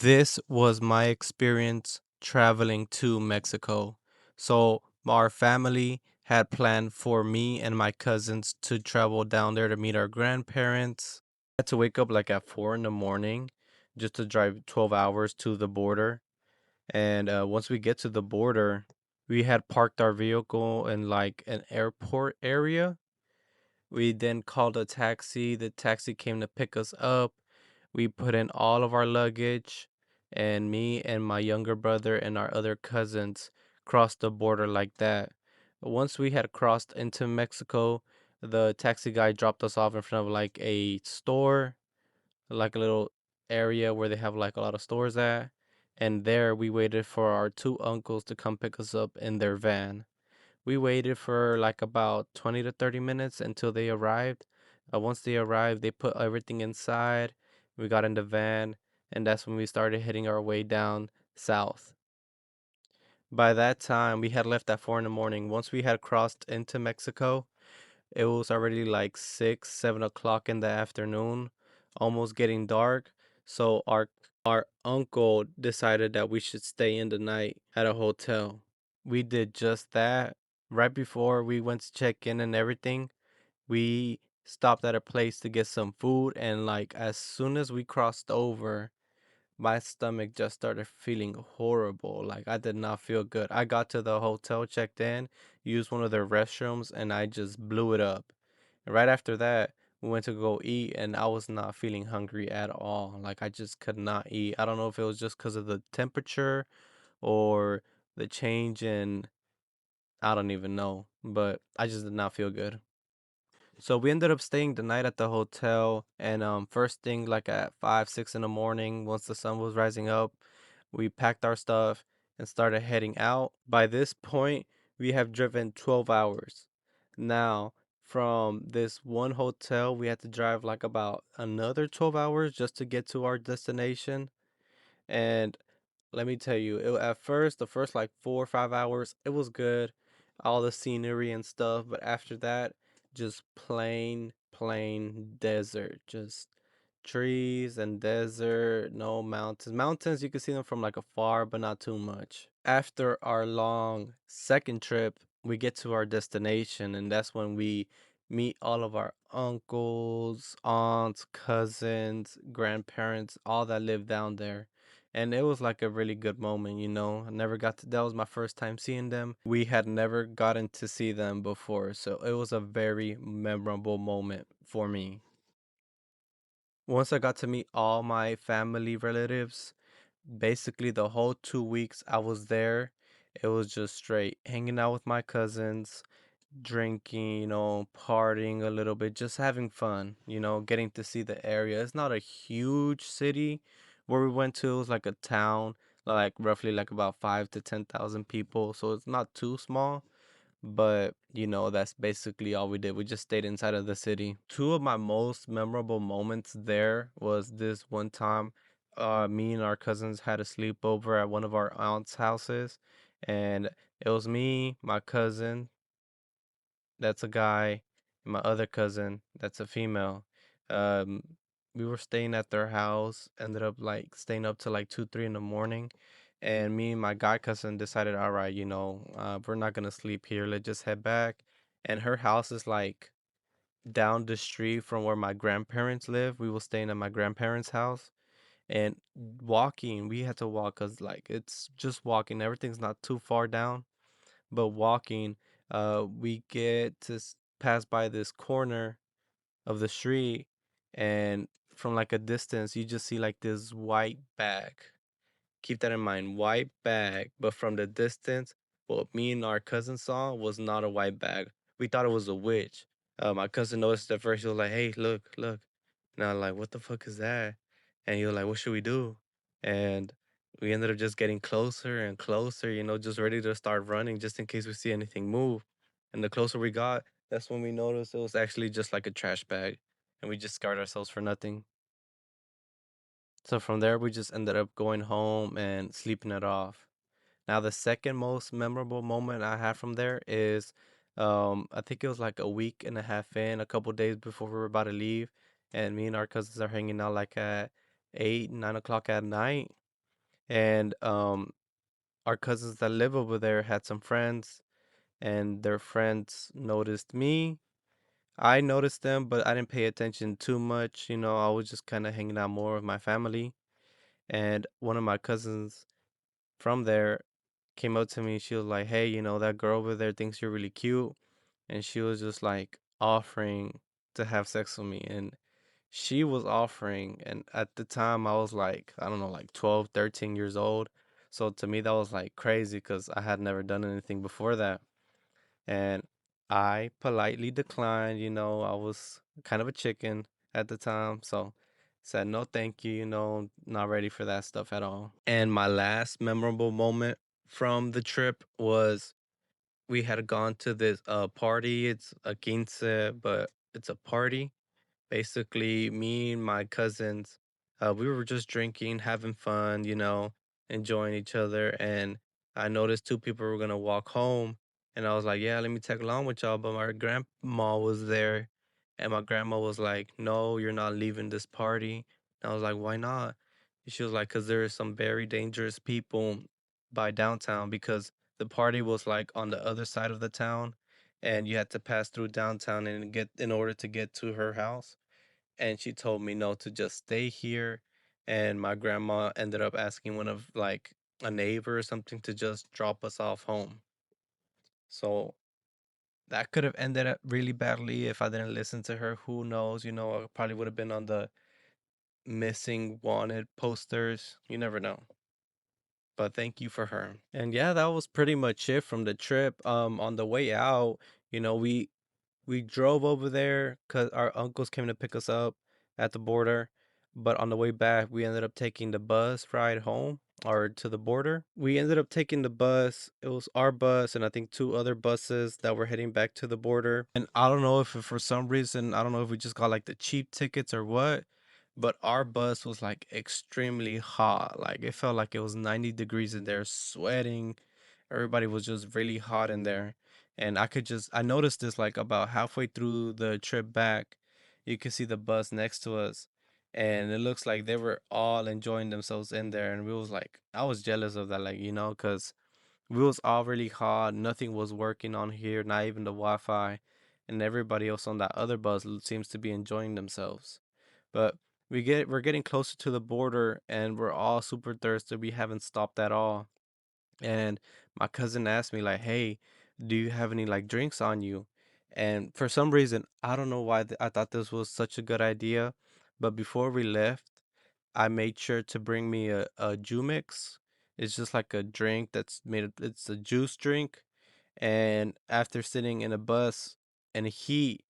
This was my experience traveling to Mexico. So, our family had planned for me and my cousins to travel down there to meet our grandparents. I had to wake up like at 4 in the morning just to drive 12 hours to the border. And once we get to the border, we had parked our vehicle in like an airport area. We then called a taxi. The taxi came to pick us up. We put in all of our luggage, and me and my younger brother and our other cousins crossed the border like that. Once we had crossed into Mexico, the taxi guy dropped us off in front of like a store, like a little area where they have like a lot of stores at. And there we waited for our two uncles to come pick us up in their van. We waited for like about 20 to 30 minutes until they arrived. Once they arrived, they put everything inside. We got in the van, and that's when we started heading our way down south. By that time, we had left at 4 in the morning. Once we had crossed into Mexico, it was already like 6, 7 o'clock in the afternoon, almost getting dark. So our uncle decided that we should stay in the night at a hotel. We did just that. Right before we went to check in and everything, we stopped at a place to get some food. And like as soon as we crossed over, my stomach just started feeling horrible. Like I did not feel good. I got to the hotel, checked in, used one of their restrooms, and I just blew it up. And right after that, we went to go eat, and I was not feeling hungry at all. Like I just could not eat. I don't know if it was just because of the temperature or the change in, I don't even know, but I just did not feel good. So we ended up staying the night at the hotel, and first thing like at 5, 6 in the morning, once the sun was rising up, we packed our stuff and started heading out. By this point, we have driven 12 hours. Now, from this one hotel, we had to drive like about another 12 hours just to get to our destination. And let me tell you, at first, the first like 4 or 5 hours, it was good, all the scenery and stuff. But after that, just plain desert, just trees and desert, no mountains. Mountains, you can see them from like afar, but not too much. After our long second trip, we get to our destination, and that's when we meet all of our uncles, aunts, cousins, grandparents, all that live down there. And it was like a really good moment, you know. I never got to, that was my first time seeing them. We had never gotten to see them before, so it was a very memorable moment for me. Once I got to meet all my family relatives, basically the whole 2 weeks I was there, it was just straight hanging out with my cousins, drinking, partying a little bit, just having fun, getting to see the area. It's not a huge city where we went to. It was like a town, like roughly like about 5 to 10,000 people. So it's not too small, but that's basically all we did. We just stayed inside of the city. Two of my most memorable moments there was this one time, me and our cousins had a sleepover at one of our aunt's houses, and it was me, my cousin, that's a guy, and my other cousin, that's a female. Um, we were staying at their house, ended up like staying up to like 2, 3 in the morning. And me and my guy cousin decided, all right, we're not gonna sleep here. Let's just head back. And her house is like down the street from where my grandparents live. We were staying at my grandparents' house. And walking, we had to walk because like it's just walking. Everything's not too far down, but walking, we get to pass by this corner of the street, and from like a distance, you just see like this white bag. Keep that in mind, white bag. But from the distance, what me and our cousin saw was not a white bag. We thought it was a witch. My cousin noticed at first. He was like, "Hey, look, look." And I was like, "What the fuck is that?" And he was like, "What should we do?" And we ended up just getting closer and closer, just ready to start running just in case we see anything move. And the closer we got, that's when we noticed it was actually just like a trash bag. And we just scarred ourselves for nothing. So from there, we just ended up going home and sleeping it off. Now, the second most memorable moment I had from there is, I think it was like a week and a half in, a couple days before we were about to leave, and me and our cousins are hanging out like at 8, 9 o'clock at night. And our cousins that live over there had some friends, and their friends noticed me. I noticed them, but I didn't pay attention too much. I was just kind of hanging out more with my family. And one of my cousins from there came up to me. She was like, "Hey, that girl over there thinks you're really cute." And she was just like offering to have sex with me. And she was offering. And at the time, I was like, I don't know, like 12, 13 years old. So to me, that was like crazy because I had never done anything before that. And I politely declined. I was kind of a chicken at the time, so said no, thank you. Not ready for that stuff at all. And my last memorable moment from the trip was we had gone to this party. It's a quince, but it's a party. Basically, me and my cousins, we were just drinking, having fun, enjoying each other. And I noticed two people were gonna walk home, and I was like, "Yeah, let me tag along with y'all." But my grandma was there, and my grandma was like, "No, you're not leaving this party." And I was like, "Why not?" And she was like, "Cause there is some very dangerous people by downtown because the party was like on the other side of the town, and you had to pass through downtown and get in order to get to her house." And she told me no, to just stay here. And my grandma ended up asking one of like a neighbor or something to just drop us off home. So that could have ended up really badly if I didn't listen to her. Who knows? I probably would have been on the missing wanted posters. You never know. But thank you for her. And yeah, that was pretty much it from the trip. On the way out, we drove over there because our uncles came to pick us up at the border. But on the way back, we ended up taking the bus ride home or to the border. We ended up taking the bus. It was our bus and I think two other buses that were heading back to the border. And I don't know if for some reason, I don't know if we just got like the cheap tickets or what, but our bus was like extremely hot. Like it felt like it was 90 degrees in there, sweating. Everybody was just really hot in there. And I noticed this like about halfway through the trip back. You could see the bus next to us, and it looks like they were all enjoying themselves in there. And we was like, I was jealous of that, like, because we was all really hot. Nothing was working on here, not even the Wi-Fi, and everybody else on that other bus seems to be enjoying themselves. But we're getting closer to the border, and we're all super thirsty. We haven't stopped at all. And my cousin asked me like, "Hey, do you have any like drinks on you?" And for some reason, I don't know why I thought this was such a good idea, but before we left, I made sure to bring me a Jumix. It's just like a drink that's it's a juice drink. And after sitting in a bus in heat,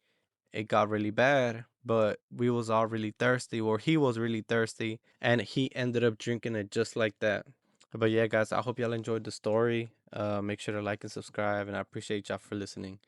it got really bad, but we was all really thirsty, or he was really thirsty, and he ended up drinking it just like that. But yeah, guys, I hope y'all enjoyed the story. Make sure to like and subscribe, and I appreciate y'all for listening.